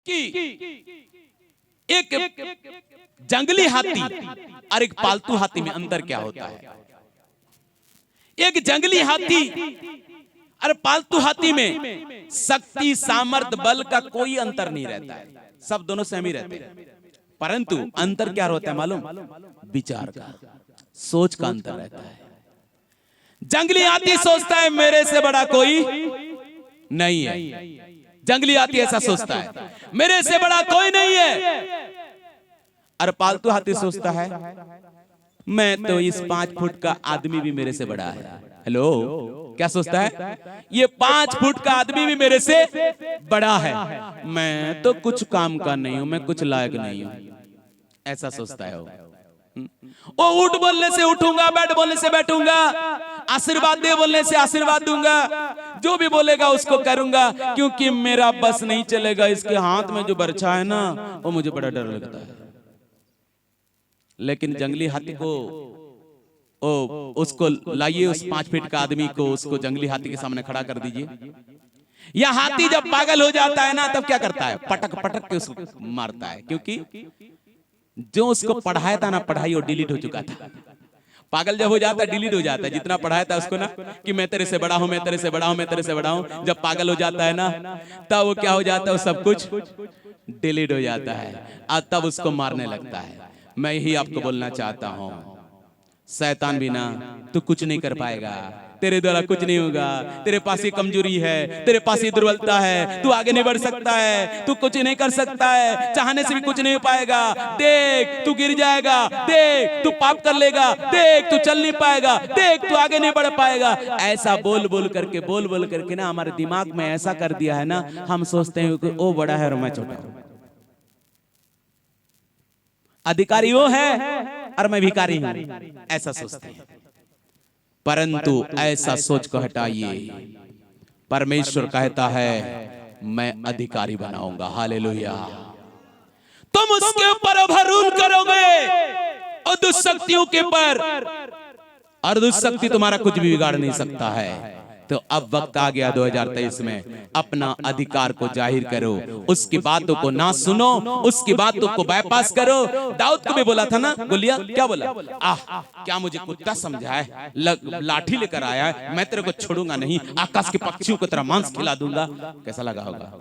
कि एक जंगली हाथी और एक पालतू हाथी में अंतर क्या होता है। एक जंगली हाथी और पालतू हाथी में शक्ति, सामर्थ्य, बल का कोई अंतर नहीं रहता है, सब दोनों सेम ही रहते हैं। परंतु अंतर क्या होता है मालूम? विचार का, सोच का अंतर रहता है। जंगली हाथी सोचता है मेरे से बड़ा कोई नहीं है। जंगली हाथी ऐसा सोचता है मेरे से बड़ा कोई नहीं है। और पालतू हाथी सोचता है मैं तो इस 5 फुट का आदमी भी मेरे से बड़ा है। हेलो, क्या सोचता है? ये 5 फुट का आदमी भी मेरे से बड़ा है, मैं तो कुछ काम का नहीं हूं, मैं कुछ लायक नहीं हूं, ऐसा सोचता है वो उठ बोलने से उठूंगा, बैठ बोलने से बैठूंगा, आशीर्वाद दे बोलने से आशीर्वाद दूंगा, जो भी बोलेगा उसको करूंगा, क्योंकि मेरा बस नहीं चलेगा। इसके हाथ में जो बर्छा है ना, वो मुझे बड़ा डर लगता है। लेकिन जंगली हाथी को उसको लाइए, उस 5 फीट का आदमी को उसको जंगली हाथी के सामने खड़ा कर दीजिए। यह हाथी जब पागल हो जाता है ना, तब क्या करता है? पटक पटक के उसको मारता है, क्योंकि जो उसको पढ़ाया था ना, पढ़ाई और डिलीट हो चुका था। पागल जब हो जाता है, डिलीट हो जाता है। जितना पढ़ाया था उसको ना कि मैं तेरे से बड़ा हूं, मैं तेरे से बड़ा हूं, मैं तेरे से बड़ा हूं, जब पागल हो जाता है ना, तब वो क्या हो जाता है? वो सब कुछ डिलीट हो जाता है और तब उसको मारने लगता है। मैं यही आपको बोलना चाहता हूं, शैतान बिना तू कुछ नहीं कर पाएगा, तेरे द्वारा कुछ नहीं होगा। तेरे पास ये कमजोरी है, तेरे पास ये दुर्बलता है, तू आगे नहीं बढ़ सकता है, तू कुछ नहीं कर सकता है, चाहने से भी कुछ नहीं हो पाएगा। देख तू गिर जाएगा, देख तू पाप कर लेगा, देख तू चल नहीं पाएगा, देख तू आगे नहीं बढ़ पाएगा। ऐसा बोल बोल करके ना हमारे दिमाग में ऐसा कर दिया है ना, हम सोचते हैं कि वो बड़ा है और मैं छोटा हूं, अधिकारी वो है और मैं भिखारी हूं, ऐसा सोचते हैं। परंतु ऐसा सोच को हटाइए। परमेश्वर कहता है मैं अधिकारी बनाऊंगा। हालेलुया। तुम उसके ऊपर ओवररूल करोगे और दुष्शक्तियों के ऊपर, और दुष्शक्ति तुम्हारा कुछ भी बिगाड़ नहीं सकता है। तो अब वक्त आ गया 2023 में, अपना अधिकार को जाहिर करो, उसकी बातों को ना सुनो, उसकी बातों को बाईपास करो। दाऊद को भी बोला था ना, गोलिया क्या बोला? क्या मुझे कुत्ता समझा है, लाठी लेकर आया है, मैं तेरे को छोड़ूंगा नहीं, आकाश के पक्षियों को तेरा मांस खिला दूंगा। कैसा लगा होगा?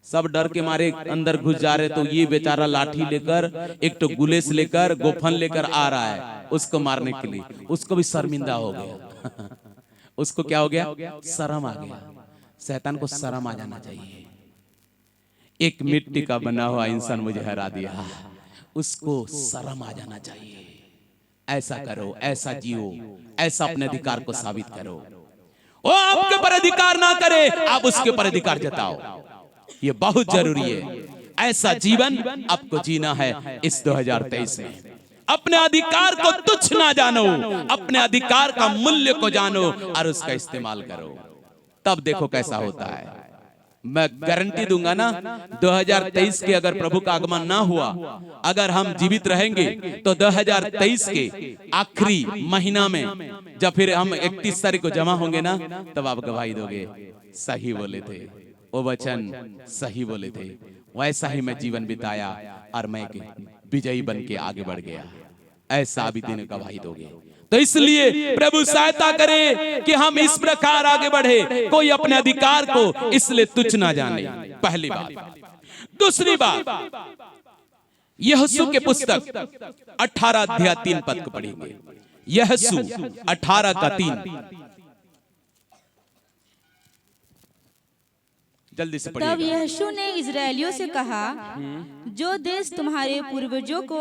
सब डर के मारे अंदर घुस जा रहे, तो ये बेचारा लाठी लेकर, एक तो गुलेस लेकर, गोफन लेकर आ रहा है उसको मारने के लिए। उसको भी शर्मिंदा हो गया। उसको क्या हो गया? शर्म आ गया। शैतान को शर्म आ जाना चाहिए। एक मिट्टी का बना हुआ इंसान मुझे हरा दिया, उसको शर्म आ जाना चाहिए। ऐसा करो, ऐसा जियो, ऐसा अपने अधिकार को साबित करो। वो आपके ऊपर अधिकार ना करे, आप उसके ऊपर अधिकार जताओ। ये बहुत जरूरी है। ऐसा जीवन आपको जीना है इस 2023 में। अपने अधिकार को तुच्छ ना जानो, अपने अधिकार का मूल्य को जानो और उसका इस्तेमाल करो। तब देखो कैसा होता है। मैं गारंटी दूंगा ना, 2023 के अगर प्रभु का आगमन ना हुआ, अगर हम जीवित रहेंगे, तो 2023 के आखिरी महीना में जब फिर हम 31 तारीख को जमा होंगे ना, तब आप गवाही दोगे सही बोले थे, वो वचन सही बोले थे। वैसा ही मैं जीवन बिताया और मैं विजयी बन के आगे बढ़ गया। ऐसा भी दिन गवाही दोगे। तो इसलिए प्रभु सहायता करे कि हम इस प्रकार आगे बढ़े, कोई अपने अधिकार को इसलिए तुच्छ ना जाने। पहली बात। दूसरी बात, यहोशू के पुस्तक 18 अध्याय 3 पद को पढ़ेंगे। यहोशू 18 का 3, जल्दी से पढ़िएगा। तब यहोशू ने इजरायलियों से कहा, जो देश तुम्हारे पूर्वजों को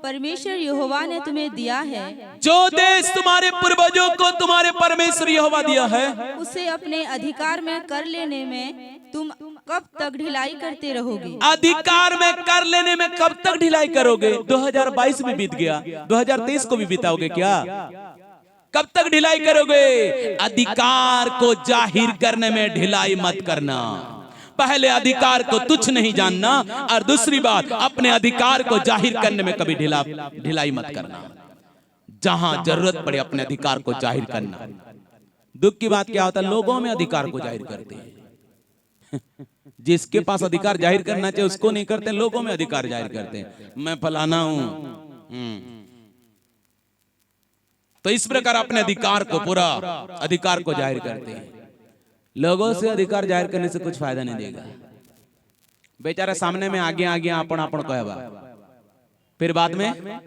परमेश्वर यहोवा ने तुम्हें दिया है, जो देश तुम्हारे पूर्वजों को तुम्हारे परमेश्वर यहोवा दिया है, उसे अपने अधिकार में कर लेने में तुम कब तक ढिलाई करते रहोगे? अधिकार में कर लेने में कब तक ढिलाई करोगे? 2022 भी बीत गया, 2023 को भी बिताओगे क्या? कब तक ढिलाई करोगे? अधिकार को जाहिर करने में ढिलाई मत करना। पहले अधिकार को तुच्छ नहीं जानना, और दूसरी बात अपने अधिकार को जाहिर करने में कभी ढिलाई मत करना। जहां जरूरत पड़े अपने अधिकार को जाहिर करना। दुख की बात क्या होता है, लोगों में अधिकार को जाहिर करते हैं। जिसके पास अधिकार जाहिर करना चाहिए उसको नहीं करते, लोगों में अधिकार जाहिर करते हैं, मैं फलाना हूं। तो इस प्रकार अपने अधिकार को, पूरा अधिकार को जाहिर करते हैं। लोगों से अधिकार जाहिर करने से कुछ फायदा नहीं देगा। बेचारा सामने में आगे आगे आपण आपण कहवा, फिर बाद में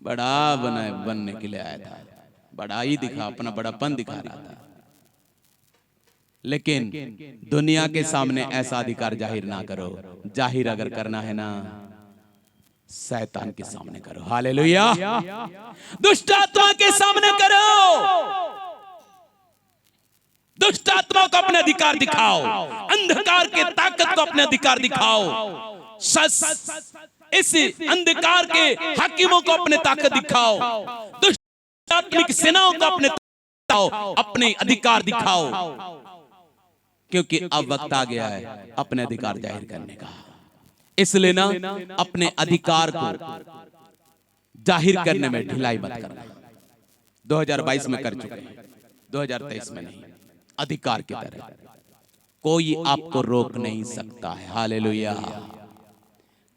बड़ा बनने के लिए आया था, बड़ा ही दिखा, अपना बड़ापन दिखा रहा था। लेकिन दुनिया के सामने ऐसा अधिकार जाहिर ना करो। जाहिर अगर करना है ना, शैतान के सामने करो। हालेलुया। दुष्ट आत्मा के सामने करो, दुष्ट आत्मा को अपने अधिकार दिखाओ, अंधकार के ताकत को अपने अधिकार दिखाओ, इस अंधकार के हाकिमों को अपने ताकत दिखाओ, दुष्ट आत्मिक सेनाओं को अपने अधिकार दिखाओ, क्योंकि अब वक्त आ गया है अपने अधिकार जाहिर करने का। इसलिए ना अपने अधिकार को जाहिर करने में ढिलाई मत करना। 2022 में कर चुके हैं, 2023 में नहीं। अधिकार की तरह कोई आपको रोक नहीं सकता है। हालेलुया।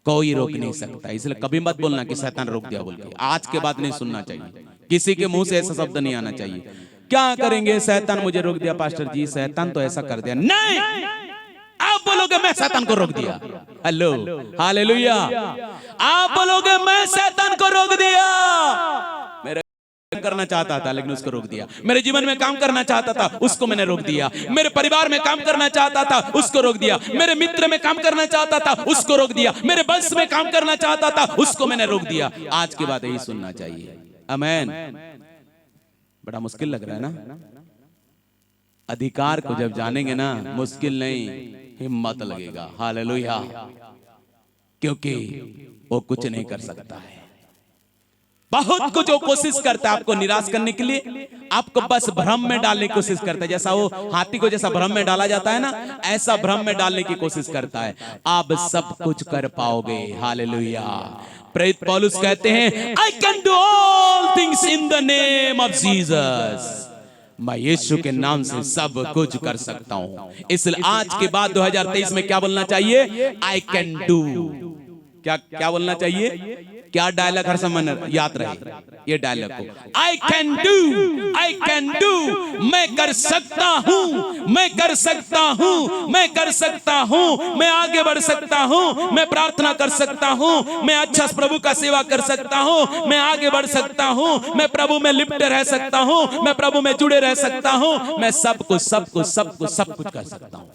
कोई रोक नहीं सकता। इसलिए कभी मत बोलना कि शैतान रोक दिया बोल के। आज के बाद नहीं सुनना चाहिए, किसी के मुंह से ऐसा शब्द नहीं आना चाहिए। क्या करेंगे, शैतान मुझे रोक दिया पास्टर जी, शैतान तो ऐसा कर दिया। नहीं, आप बोलोगे मैं शैतान को रोक दिया। Hello, hallelujah. आप बोलोगे मैं शैतान को रोक दिया। मेरे करना चाहता था लेकिन उसको रोक दिया। मेरे जीवन में काम करना चाहता था, उसको मैंने रोक दिया। मेरे परिवार में काम करना चाहता था, उसको रोक दिया। मेरे मित्र में काम करना चाहता था, उसको रोक दिया। मेरे वंश में काम करना चाहता था, उसको मैंने रोक दिया। आज के बाद यही सुनना चाहिए। आमीन। बड़ा मुश्किल लग रहा है ना? अधिकार को जब जानेंगे ना, मुश्किल नहीं, हिम्मत लगेगा। हालेलुया। क्योंकि वो कुछ नहीं कर सकता है। बहुत कुछ वो कोशिश करता है आपको निराश करने के लिए, आपको बस भ्रम में डालने की कोशिश करता है। जैसा वो हाथी को जैसा भ्रम में डाला जाता है ना, ऐसा भ्रम में डालने की कोशिश करता है। आप सब कुछ कर पाओगे। हालेलुया। प्रेरित पौलुस कहते हैं, I can do all things in the name of Jesus. मैं यीशु के नाम से सब कुछ कर सकता हूं। इसलिए आज के बाद 2023 में क्या बोलना चाहिए? I can do. क्या बोलना चाहिए? क्या डायलॉग हर समय याद रहे ये डायलॉग को, I can do, I can do. मैं कर सकता हूं, मैं कर सकता हूं, मैं कर सकता हूं, मैं आगे बढ़ सकता हूं, मैं प्रार्थना कर सकता हूं, मैं अच्छा प्रभु का सेवा कर सकता हूं, मैं आगे बढ़ सकता हूं, मैं प्रभु में लिप्त रह सकता हूं, मैं प्रभु में जुड़े रह सकता हूं, मैं सब कुछ सब कुछ सब कुछ सब कुछ कर सकता हूं।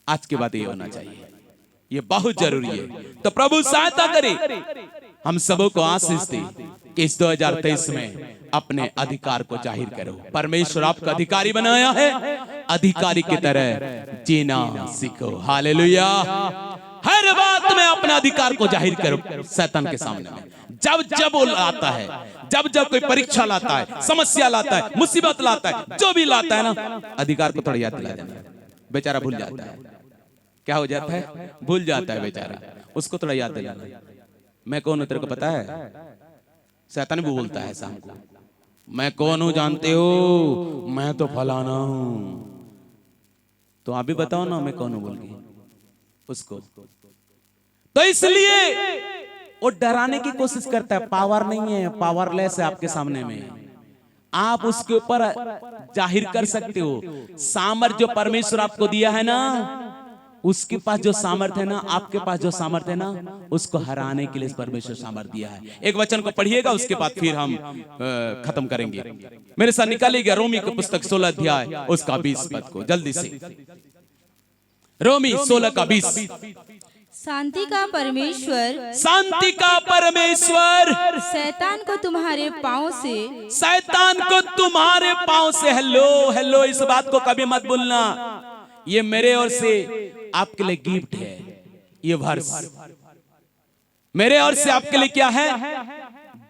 आज के बाद ये होना चाहिए, ये बहुत जरूरी है। तो प्रभु सहायता करे, हम सबों को आशीष दे कि इस 2023 में अपने अधिकार को जाहिर करो। परमेश्वर आपका अधिकारी बनाया है, अधिकारी की तरह जीना सीखो। हालेलुया। हर बात में अपना अधिकार को जाहिर करो शैतान के सामने में। जब जब वो आता है, जब जब कोई परीक्षा लाता है, समस्या लाता है, मुसीबत लाता है, जो भी लाता है ना, अधिकार को थोड़ा याद दिला देना। बेचारा भूल जाता है। क्या हो जाता है? भूल जाता है बेचारा। उसको थोड़ा याद दिलाना, मैं कौन हूं तेरे को पता है? शैतान भी बोलता है शाम को, मैं कौन हूं जानते हो? मैं तो फलाना हूं। तो आप भी बताओ ना मैं कौन हूं बोल के उसको। तो इसलिए वो डराने की कोशिश करता है। पावर नहीं है, पावरलेस है आपके सामने में। आप उसके ऊपर जाहिर कर सकते हो। सामर्थ्य जो परमेश्वर आपको दिया है ना, उसके पास जो सामर्थ्य है ना, आपके पास जो सामर्थ्य है ना, उसको हराने के लिए परमेश्वर सामर्थ्य दिया है। एक वचन को पढ़िएगा, उसके बाद फिर हम खत्म करेंगे। मेरे साथ निकालिएगा रोमी की पुस्तक 16 अध्याय उसका 20 पद को जल्दी से। रोमी 16 का 20। शांति का परमेश्वर, शांति का परमेश्वर शैतान को तुम्हारे पांव से, शैतान को तुम्हारे पांव से। हेलो हेलो, इस बात को कभी मत भूलना। ये मेरे ओर से आपके लिए गिफ्ट है। ये वर्ष मेरे ओर से आपके लिए क्या है?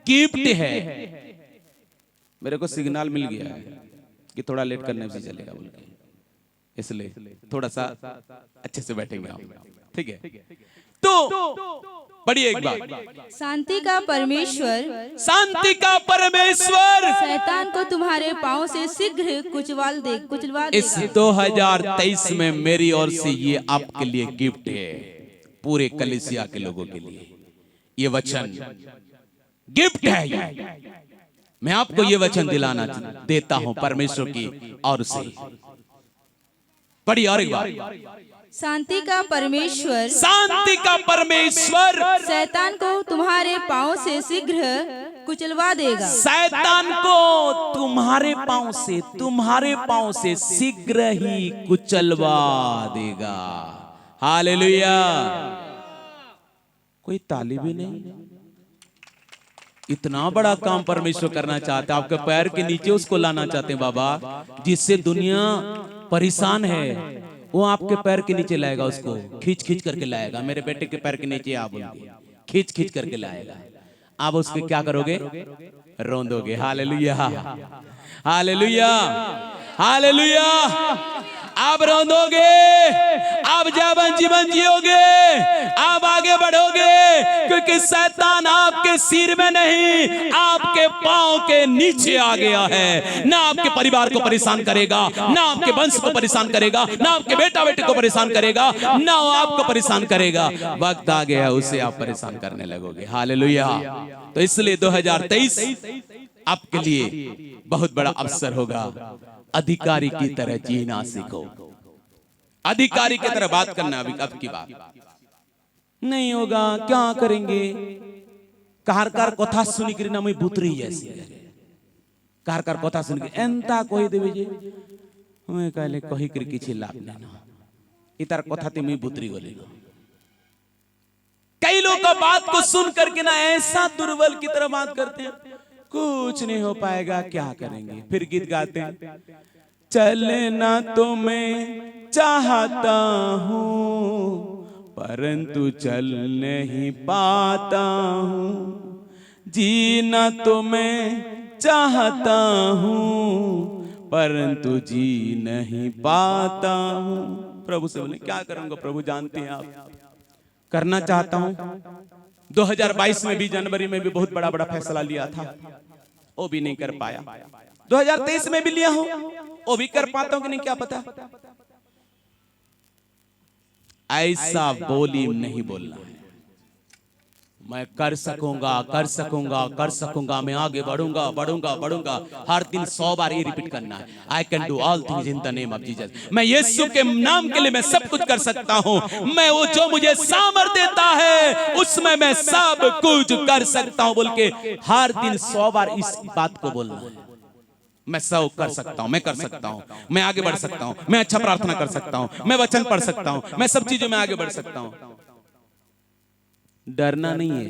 गिफ्ट है। मेरे को सिग्नल मिल गया है कि थोड़ा लेट करने से चलेगा बोल के, इसलिए थोड़ा सा अच्छे से बैठेंगे हम, ठीक है? तो पढ़िए एक बार, शांति का परमेश्वर शांति का परमेश्वर शैतान को तुम्हारे पांव से शीघ्र कुचलवा इस देगा। 2023 में मेरी ओर से ये आपके लिए गिफ्ट है, पूरे कलीसिया के लोगों के लिए ये वचन गिफ्ट है। मैं आपको ये वचन दिलाना देता हूं परमेश्वर की ओर से। पढ़िए और एक बार, शांति का परमेश्वर शांति का परमेश्वर शैतान को तुम्हारे पांव से शीघ्र कुचलवा देगा। शैतान को तुम्हारे पांव से शीघ्र ही कुचलवा देगा। हालेलुया। कोई ताली भी नहीं। इतना बड़ा काम परमेश्वर करना चाहते हैं, आपके पैर के नीचे उसको लाना चाहते हैं बाबा। जिससे दुनिया परेशान है वो आपके पैर के नीचे लाएगा, उसको खींच खींच करके लाएगा। मेरे बेटे के पैर के नीचे आप खींच खींच करके लाएगा। आप उसके क्या करोगे? रोंदोगे। Hallelujah, hallelujah, hallelujah. आप रोंदोगे, आप जीवन जियोगे, आप आगे बढ़ोगे, क्योंकि शैतान आपके सिर में नहीं आपके पांव के नीचे आ गया है। ना आपके परिवार को परेशान करेगा, ना आपके वंश को परेशान करेगा, ना आपके बेटा बेटे को परेशान करेगा, ना वो आपको परेशान करेगा। वक्त आ गया उसे आप परेशान करने लगोगे। हालेलुया। तो इसलिए 2023 आपके लिए बहुत बड़ा अवसर होगा। अधिकारी की तरह जीना सीखो। अधिकारी की तरह बात करना। अभी अब की बात नहीं होगा, क्या करेंगे? कार कथा सुनी करी ना मुई बुतरी जैसी कार कथा सुनी के एंता कोई देवे जे मैं कहले कही कर किछि लाभ नहीं ना इतार कथा ते मुई बुतरी गोले ना। कई लोग का बात को सुन करके ना ऐसा दुर्बल की तरह बात करते हैं, कुछ नहीं हो पाएगा, क्या करेंगे? फिर गीत गाते हैं, चलना तो मैं चाहता हूँ परंतु चल नहीं पाता हूँ, जीना तो मैं चाहता हूँ परंतु जी नहीं पाता हूँ। प्रभु से बोले क्या करूंगा प्रभु, जानते हैं आप। करना चाहता हूँ। 2022 में भी जनवरी में भी बहुत बड़ा बड़ा फैसला लिया था, वो भी नहीं कर पाया। 2023 में भी लिया हूं, वो भी कर पाता हूं कि नहीं क्या पता। ऐसा बोली नहीं बोलना है। मैं कर सकूंगा, कर सकूंगा, कर सकूंगा, मैं आगे बढ़ूंगा, बढ़ूंगा, बढ़ूंगा। हर दिन 100 बार ये रिपीट करना है। I can do all things in the name of Jesus. मैं यीशु के नाम के लिए मैं सब कुछ कर सकता हूं। मैं वो जो मुझे सामर्थ देता है उसमें मैं सब कुछ कर सकता हूं बोल के हर दिन 100 बार इस बात को बोलना है। मैं सब कर सकता हूं, मैं कर सकता हूं, मैं आगे बढ़ सकता हूं, मैं अच्छा प्रार्थना कर सकता हूं, मैं वचन पढ़ सकता हूं, मैं सब चीजों में आगे बढ़ सकता हूं। डरना नहीं है।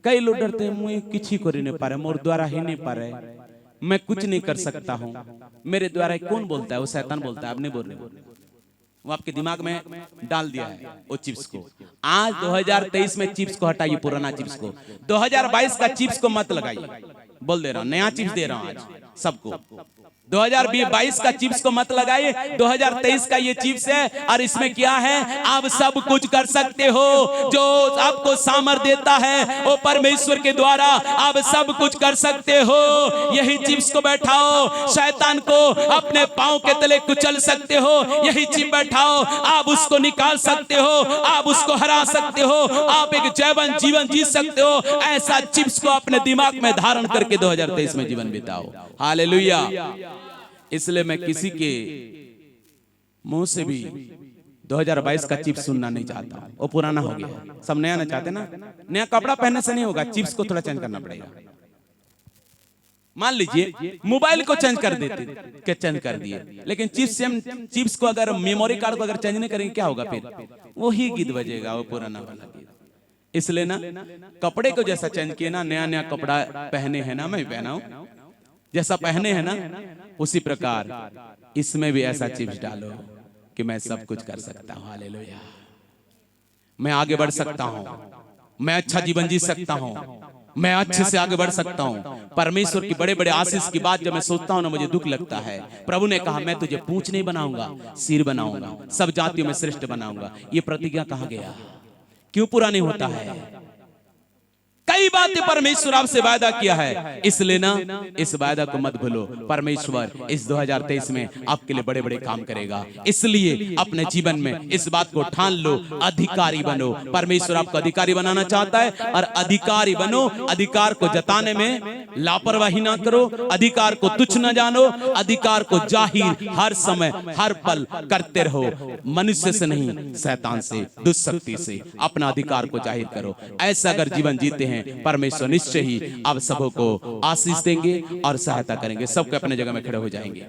कई लोग डरते हैं, मुझे किसी को नहीं पारे, मोर द्वारा ही नहीं पारे, मैं कुछ नहीं कर सकता हूं, मेरे द्वारा कौन बोलता है? वो शैतान बोलता है, आप नहीं बोल रहे। वो आपके दिमाग में डाल दिया है वो चिप्स को। आज 2023 में चिप्स को हटाइए, पुराना चिप्स को। 2022 का चिप्स को मत लगाइए। बोल दे रहा हूं, नया चिप्स दे रहा हूं आज सबको। 2022 का चिप्स को मत लगाइए, 2023 का ये चिप्स है। और इसमें क्या है? आप सब कुछ कर सकते हो। जो आपको सामर्थ देता है वो परमेश्वर के द्वारा आप सब कुछ कर सकते हो। यही चिप्स को बैठाओ, शैतान को अपने पांव के तले कुचल सकते हो। यही चिप बैठाओ, आप उसको निकाल सकते हो, आप उसको हरा सकते हो, आप एक जैवन जीवन जी सकते हो। ऐसा चिप्स को अपने दिमाग में धारण करके 2023 में जीवन बिताओ। हालेलुया। इसलिए मैं किसी के मुंह से भी 2022 का चिप्स सुनना नहीं चाहता। वो पुराना हो गया, सब नया ना चाहते ना। नया कपड़ा पहनने से नहीं होगा, चिप्स को थोड़ा चेंज करना पड़ेगा। मान लीजिए मोबाइल को चेंज कर देते के चेंज कर दिए, लेकिन चिप्स को अगर मेमोरी कार्ड को अगर चेंज नहीं करेंगे क्या होगा? फिर वही गीत बजेगा, वो पुराना वाला गीत। इसलिए ना कपड़े को जैसा चेंज किए ना, नया नया कपड़ा पहने हैं ना, मैं पहना हूं जैसा पहने हैं ना, उसी प्रकार इसमें भी ऐसा चिप्स डालो कि मैं सब कुछ कर सकता हूं। हालेलुया। मैं आगे बढ़ सकता हूं, मैं अच्छा जीवन जी सकता हूं, मैं अच्छे से आगे बढ़ सकता हूं। परमेश्वर की बड़े बड़े आशीष की बात जब मैं सोचता हूं ना, मुझे दुख लगता है। प्रभु ने कहा मैं तुझे पूंछ नहीं बनाऊंगा, सिर बनाऊंगा, सब जातियों में श्रेष्ठ बनाऊंगा। ये प्रतिज्ञा कहां गया? क्यों पूरा नहीं होता है? कई बातें परमेश्वर आपसे वादा किया है, इसलिए ना इस वादा को मत भूलो। परमेश्वर इस 2023 में आपके लिए बड़े बड़े काम करेगा, इसलिए अपने जीवन में इस बात को ठान लो, अधिकारी बनो। परमेश्वर आपको अधिकारी बनाना चाहता है, और अधिकारी बनो। अधिकार को जताने में लापरवाही ना करो, अधिकार को तुच्छ न जानो, अधिकार को जाहिर हर समय हर पल करते रहो। मनुष्य से नहीं, शैतान से, दुष्शक्ति से अपना अधिकार को जाहिर करो। ऐसा अगर जीवन जीते हैं, परमेश्वर निश्चय ही आप सबों को आशीष देंगे और सहायता करेंगे। सबके अपने जगह में खड़े हो जाएंगे,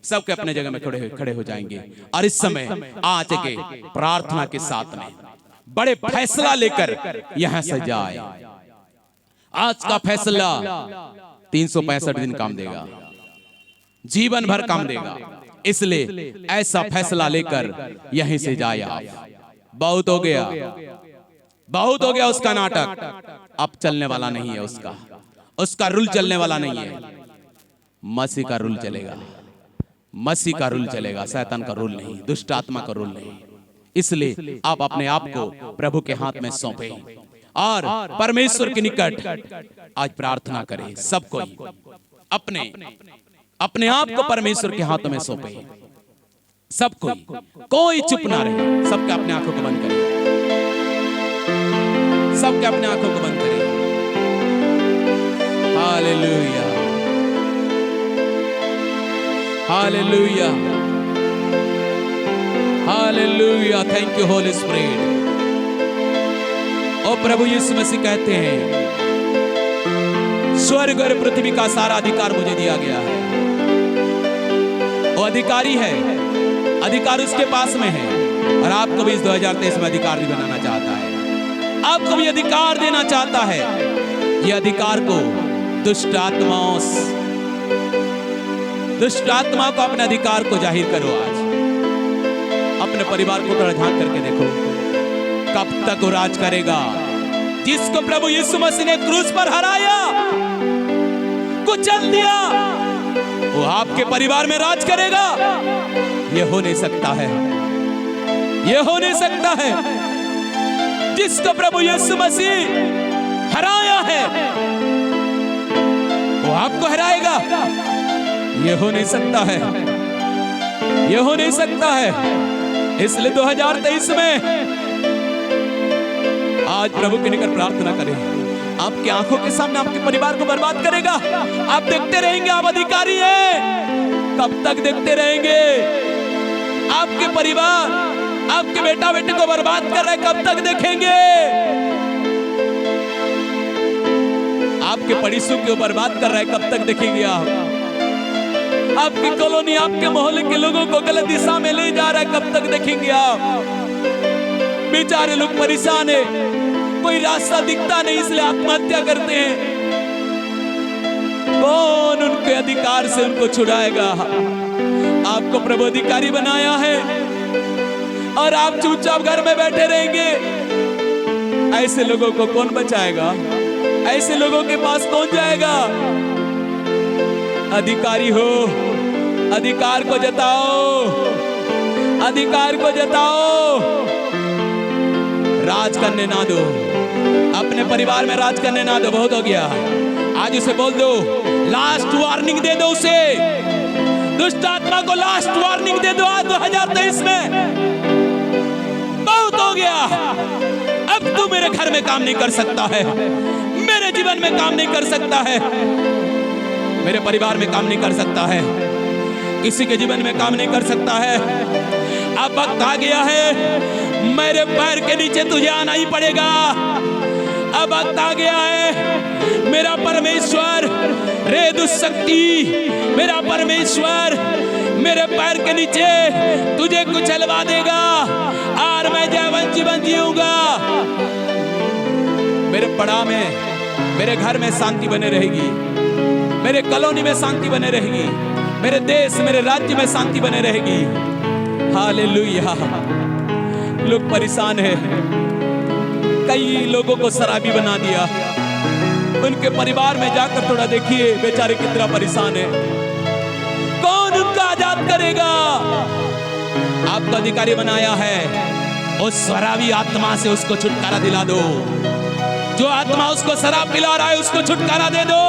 सबके अपने जगह में खड़े हो जाएंगे। और इस समय आज के प्रार्थना के साथ में बड़े फैसला लेकर यहां से जाए। आज का फैसला 365 दिन काम देगा, जीवन भर काम देगा, इसलिए ऐसा फैसला लेकर यहीं से जाए आप। बहुत हो गया, बहुत हो गया उसका नाटक, अब चलने वाला नहीं है उसका रूल चलने वाला नहीं है। मसीह का रूल चलेगा, मसीह का रूल चलेगा, शैतान का रूल नहीं, दुष्ट आत्मा का रूल नहीं। इसलिए आप अपने आप को प्रभु के हाथ में सौंपे और परमेश्वर के निकट आज प्रार्थना करें। सब कोई अपने अपने आप को परमेश्वर के हाथों में सौंपे। सब कोई चुप ना रहे, सबके अपने आंखों को बंद करें, सबके अपने आंखों को बंद करें। Hallelujah, hallelujah, hallelujah. Thank you holy spirit. और प्रभु यीशु मसीह कहते हैं, स्वर्ग और पृथ्वी का सारा अधिकार मुझे दिया गया है। वो अधिकारी है, अधिकार उसके पास में है, और आपको भी इस 2023 में अधिकारी बनाना चाहता है, आपको भी अधिकार देना चाहता है। ये अधिकार को दुष्ट आत्माओं को अपने अधिकार को जाहिर करो। आज अपने परिवार को थोड़ा झांक करके देखो, कब तक वो राज करेगा? जिसको प्रभु यीशु मसीह ने क्रूस पर हराया, कुचल दिया, वो आपके परिवार में राज करेगा? ये हो नहीं सकता है, ये हो नहीं सकता है। जिसको प्रभु यीशु मसीह हराया है, वो आपको हराएगा? ये हो नहीं सकता है, ये हो नहीं सकता है। इसलिए 2023 में आज प्रभु के निकट प्रार्थना करें। आपकी आंखों के सामने आपके परिवार को बर्बाद करेगा, आप देखते रहेंगे। आप अधिकारी हैं, कब तक देखते रहेंगे? आपके परिवार, आपके बेटा बेटी को बर्बाद कर रहे, कब तक देखेंगे? आपके पड़ोसियों को बर्बाद कर रहे, कब तक देखेंगे आप? आपकी कॉलोनी, आपके मोहल्ले के लोगों को गलत दिशा में ले जा रहा है, कब तक देखेंगे आप? बेचारे लोग परेशान है, कोई रास्ता दिखता नहीं, इसलिए आत्महत्या करते हैं। कौन उनके अधिकार से उनको छुड़ाएगा? आपको प्रभु अधिकारी बनाया है और आप चुपचाप घर में बैठे रहेंगे। ऐसे लोगों को कौन बचाएगा? ऐसे लोगों के पास कौन जाएगा? अधिकारी हो, अधिकार को जताओ, अधिकार को जताओ। राज करने ना दो, अपने परिवार में राज करने ना दो। बहुत हो गया, आज उसे बोल दो, लास्ट वार्निंग दे दो उसे। दुष्ट आत्मा को लास्ट वार्निंग दे दो आज 2023 में। बहुत हो गया, अब तू मेरे घर में काम नहीं कर सकता है, मेरे जीवन में काम नहीं कर सकता है, मेरे परिवार में काम नहीं कर सकता है, किसी के जीवन में काम नहीं कर सकता है। अब वक्त आ गया है, मेरे पैर के नीचे तुझे आना ही पड़ेगा। अब वक्त आ गया है, मेरा परमेश्वर रे दुष्शक्ति, मेरा परमेश्वर मेरे पैर के नीचे तुझे कुचलवा देगा और मैं जयवंत जीवन जीऊंगा। मेरे पड़ाव में, मेरे घर में शांति बने रहेगी, मेरे कॉलोनी में शांति बने रहेगी, मेरे देश, मेरे राज्य में शांति बने रहेगी। हालेलुया। लोग परेशान हैं, कई लोगों को शराबी बना दिया। उनके परिवार में जाकर थोड़ा देखिए, बेचारे कितना परेशान है। कौन उनका आजाद करेगा? आपको अधिकारी बनाया है, उस शराबी आत्मा से उसको छुटकारा दिला दो। जो आत्मा उसको शराब पिला रहा है उसको छुटकारा दे दो।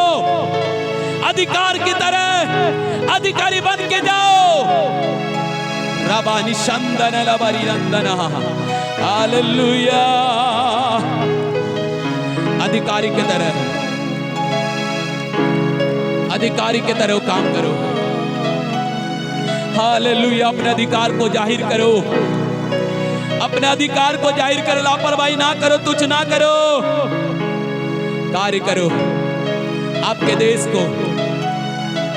अधिकार की तरह अधिकारी बन के जाओ। रबा निशंदन लबरी नंदन, हालेलुया। अधिकारी की तरह, अधिकारी की तरह काम करो। हालेलुया। अपने अधिकार को जाहिर करो, अपने अधिकार को जाहिर करो। लापरवाही ना करो, तुच्छ ना करो, कार्य करो। आपके देश को,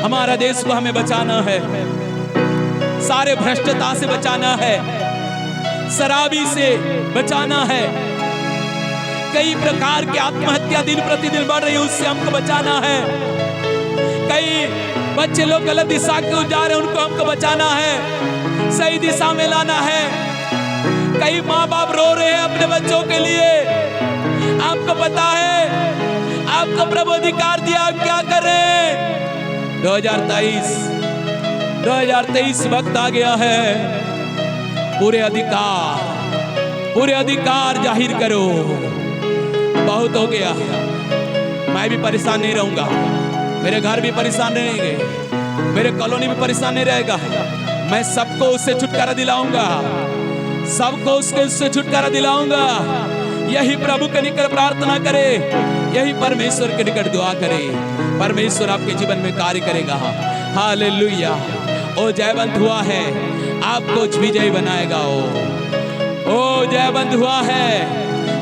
हमारा देश को हमें बचाना है। सारे भ्रष्टता से बचाना है, शराबी से बचाना है। कई प्रकार की आत्महत्या दिन प्रतिदिन बढ़ रही है, उससे हमको बचाना है। कई बच्चे लोग गलत दिशा की ओर जा रहे हैं, उनको हमको बचाना है, सही दिशा में लाना है। कई माँ बाप रो रहे हैं अपने बच्चों के लिए, आपको पता है, आपको प्रभु अधिकार दिया, आप क्या कर रहे हैं? 2023 वक्त आ गया है। पूरे अधिकार जाहिर करो। बहुत हो गया, मैं भी परेशान नहीं रहूंगा, मेरे घर भी परेशान रहेंगे, मेरे कॉलोनी भी परेशान नहीं रहेगा। मैं सबको उससे छुटकारा दिलाऊंगा, सबको उससे छुटकारा दिलाऊंगा। यही प्रभु के निकट प्रार्थना करे, यही परमेश्वर के निकट दुआ करे। परमेश्वर आपके जीवन में कार्य करेगा। हालेलुया। ओ जयवंत हुआ है, आपको विजयी बनाएगा। ओ जयवंत हुआ है।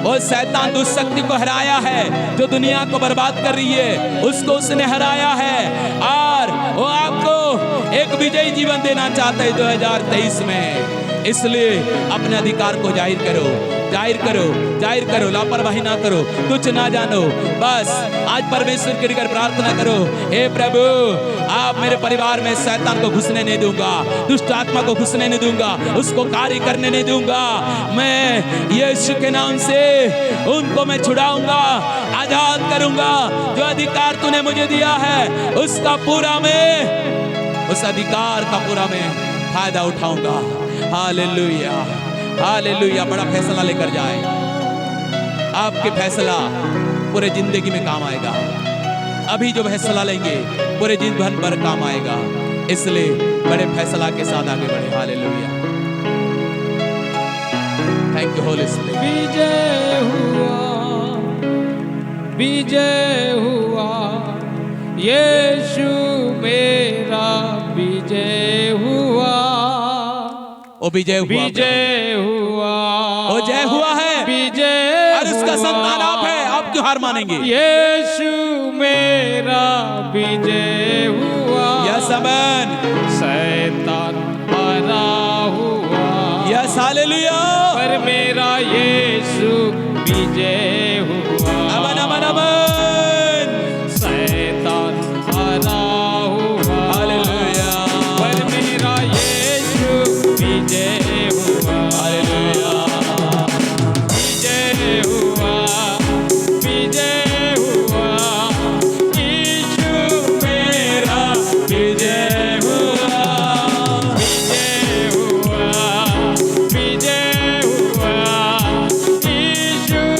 वो शैतान दुष्शक्ति को हराया है, जो दुनिया को बर्बाद कर रही है, उसको उसने हराया है। और वो आपको एक विजयी जीवन देना चाहता है 2023 में। इसलिए अपने अधिकार को जाहिर करो, जाहिर करो, जाहिर करो। लापरवाही ना करो, कुछ ना जानो। बस आज परमेश्वर के निकट प्रार्थना करो, हे प्रभु, आप मेरे परिवार में शैतान को घुसने नहीं दूंगा, दुष्ट आत्मा को घुसने नहीं दूंगा, उसको कार्य करने नहीं दूंगा। मैं यीशु के नाम से उनको मैं छुड़ाऊंगा, आजाद करूंगा। जो अधिकार तूने मुझे दिया है, उसका पूरा मैं, उस अधिकार का पूरा मैं फायदा उठाऊंगा। Hallelujah, hallelujah. बड़ा फैसला लेकर जाए। आपके फैसला पूरे जिंदगी में काम आएगा। अभी जो फैसला लेंगे पूरे जीवन भर काम आएगा। इसलिए बड़े फैसला के साथ आगे बढ़े। Hallelujah. Thank you holy spirit. विजय हुआ, विजय हुआ, यीशु मेरा विजय हुआ। ओ विजय हुआ, विजय हुआ, ओ जय हुआ है, विजय और उसका संतान आप है। आप क्यों हार मानेंगे? यीशु मेरा विजय हुआ। Yes amen. शैतान हरा हुआ। Yes hallelujah. पर मेरा यीशु